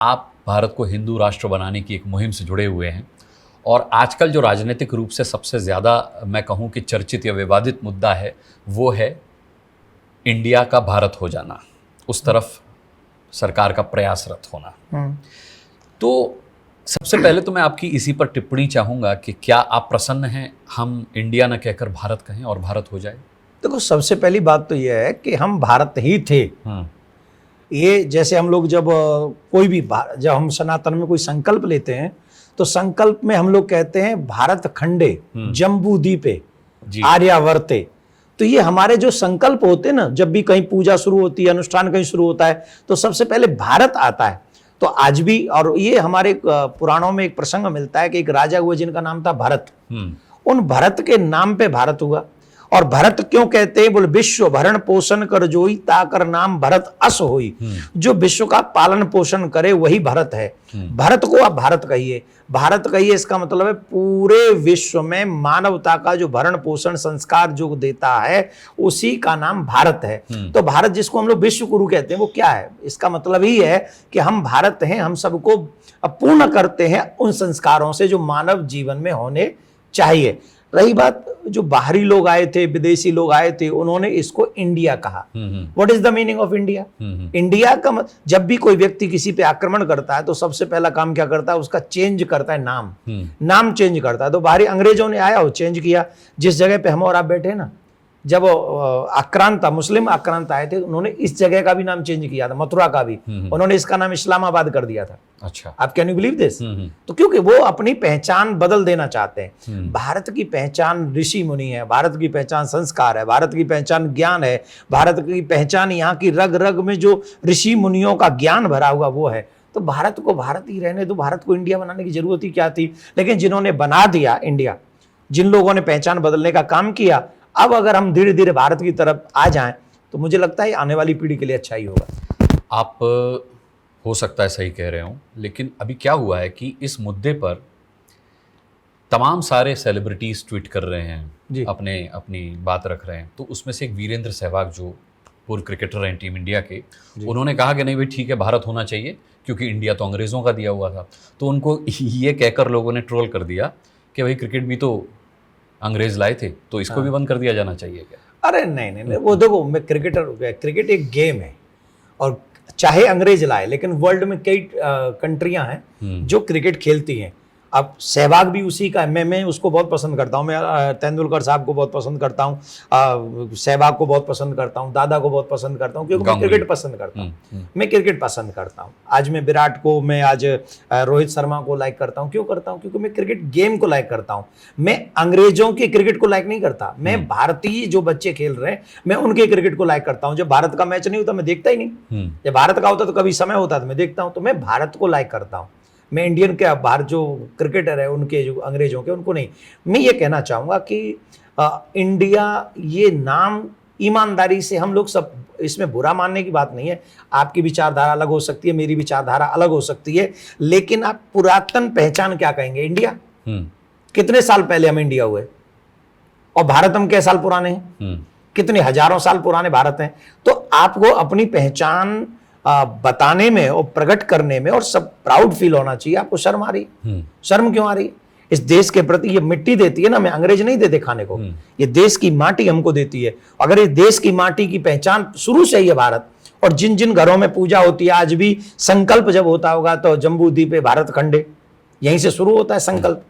आप भारत को हिंदू राष्ट्र बनाने की एक मुहिम से जुड़े हुए हैं और आजकल जो राजनीतिक रूप से सबसे ज़्यादा मैं कहूँ कि चर्चित या विवादित मुद्दा है वो है इंडिया का भारत हो जाना, उस तरफ सरकार का प्रयासरत होना। तो सबसे पहले तो मैं आपकी इसी पर टिप्पणी चाहूँगा कि क्या आप प्रसन्न हैं हम इंडिया न कहकर भारत कहें और भारत हो जाए? देखो, सबसे पहली बात तो यह है कि हम भारत ही थे। ये जैसे हम लोग जब जब हम सनातन में कोई संकल्प लेते हैं तो संकल्प में हम लोग कहते हैं भारत खंडे जम्बू द्वीपे आर्यावर्ते। तो ये हमारे जो संकल्प होते हैं ना, जब भी कहीं पूजा शुरू होती है, अनुष्ठान कहीं शुरू होता है तो सबसे पहले भारत आता है। तो आज भी, और ये हमारे पुराणों में एक प्रसंग मिलता है कि एक राजा हुआ जिनका नाम था भरत। उन भरत के नाम पे भारत हुआ। और भरत क्यों कहते हैं? बोले विश्व भरण पोषण कर जोई ताकर नाम भरत अस होई। जो विश्व का पालन पोषण करे वही भरत है। भरत को आप भारत कहिए, भारत कहिए, इसका मतलब है पूरे विश्व में मानवता का जो भरण पोषण संस्कार जो देता है उसी का नाम भारत है। तो भारत जिसको हम लोग विश्व गुरु कहते हैं वो क्या है? इसका मतलब ही है कि हम भारत हैं, हम सबको पूर्ण करते हैं उन संस्कारों से जो मानव जीवन में होने चाहिए। रही बात, जो बाहरी लोग आए थे, विदेशी लोग आए थे, उन्होंने इसको इंडिया कहा। What is the meaning of India? India का जब भी कोई व्यक्ति किसी पे आक्रमण करता है तो सबसे पहला काम क्या करता है? उसका चेंज करता है, नाम चेंज करता है। तो बाहरी अंग्रेजों ने आया, वो चेंज किया। जिस जगह पे हम और आप बैठे ना, जब आक्रांता मुस्लिम आक्रांत आए थे, उन्होंने इस जगह का भी नाम चेंज किया था, मथुरा का भी। उन्होंने इसका नाम इस्लामाबाद कर दिया था। अच्छा, आप कैन यू बिलीव दिस? तो क्योंकि वो अपनी पहचान बदल देना चाहते हैं। भारत की पहचान ऋषि मुनि है, भारत की पहचान संस्कार है, भारत की पहचान ज्ञान है, भारत की पहचान यहाँ की रग रग में जो ऋषि मुनियों का ज्ञान भरा हुआ वो है। तो भारत को भारत ही रहने दो, भारत को इंडिया बनाने की जरूरत ही क्या थी? लेकिन जिन्होंने बना दिया इंडिया, जिन लोगों ने पहचान बदलने का काम किया, अब अगर हम धीरे धीरे भारत की तरफ आ जाएं तो मुझे लगता है आने वाली पीढ़ी के लिए अच्छा ही होगा। आप हो सकता है सही कह रहे हो, लेकिन अभी क्या हुआ है कि इस मुद्दे पर तमाम सारे सेलिब्रिटीज ट्वीट कर रहे हैं, अपनी बात रख रहे हैं। तो उसमें से एक वीरेंद्र सहवाग जो पूर्व क्रिकेटर हैं टीम इंडिया के, उन्होंने कहा कि नहीं भाई ठीक है, भारत होना चाहिए क्योंकि इंडिया तो अंग्रेज़ों का दिया हुआ था। तो उनको ये कहकर लोगों ने ट्रोल कर दिया कि भाई क्रिकेट भी तो अंग्रेज लाए थे, तो इसको भी बंद कर दिया जाना चाहिए क्या? अरे नहीं, वो देखो, मैं क्रिकेटर हो गया, क्रिकेट एक गेम है और चाहे अंग्रेज लाए, लेकिन वर्ल्ड में कई कंट्रियां हैं जो क्रिकेट खेलती हैं। अब सहवाग भी उसी का है। मैं उसको बहुत पसंद करता हूँ। मैं तेंदुलकर साहब को बहुत पसंद करता हूँ, सहवाग को बहुत पसंद करता हूँ, दादा को बहुत पसंद करता हूँ, क्योंकि मैं क्रिकेट पसंद करता हूँ। मैं क्रिकेट पसंद करता हूँ। आज मैं विराट को, मैं आज रोहित शर्मा को लाइक करता हूँ। क्यों करता हूँ? क्योंकि मैं क्रिकेट गेम को लाइक करता हूँ। मैं अंग्रेजों के क्रिकेट को लाइक नहीं करता। मैं भारतीय जो बच्चे खेल रहे हैं, मैं उनके क्रिकेट को लाइक करता हूँ। जब भारत का मैच नहीं होता मैं देखता ही नहीं। जब भारत का होता तो कभी समय होता तो मैं देखता हूँ। तो मैं भारत को लाइक करता हूँ। मैं इंडियन के बाहर जो क्रिकेटर है उनके, जो अंग्रेजों के, उनको नहीं। मैं ये कहना चाहूँगा कि इंडिया ये नाम ईमानदारी से, हम लोग सब, इसमें बुरा मानने की बात नहीं है। आपकी विचारधारा अलग हो सकती है, मेरी विचारधारा अलग हो सकती है, लेकिन आप पुरातन पहचान क्या कहेंगे? इंडिया। कितने साल पहले हम इंडिया हुए और भारत हम कैसे साल पुराने हैं? कितने हजारों साल पुराने भारत हैं। तो आपको अपनी पहचान बताने में और प्रकट करने में और सब प्राउड फील होना चाहिए। आपको शर्म आ रही है? शर्म क्यों आ रही है? इस देश के प्रति ये मिट्टी देती है ना, मैं अंग्रेज नहीं देते खाने को, ये देश की माटी हमको देती है। अगर इस देश की माटी की पहचान शुरू से ही है भारत, और जिन जिन घरों में पूजा होती है, आज भी संकल्प जब होता होगा तो जम्बू द्वीपे भारत खंडे, यहीं से शुरू होता है संकल्प।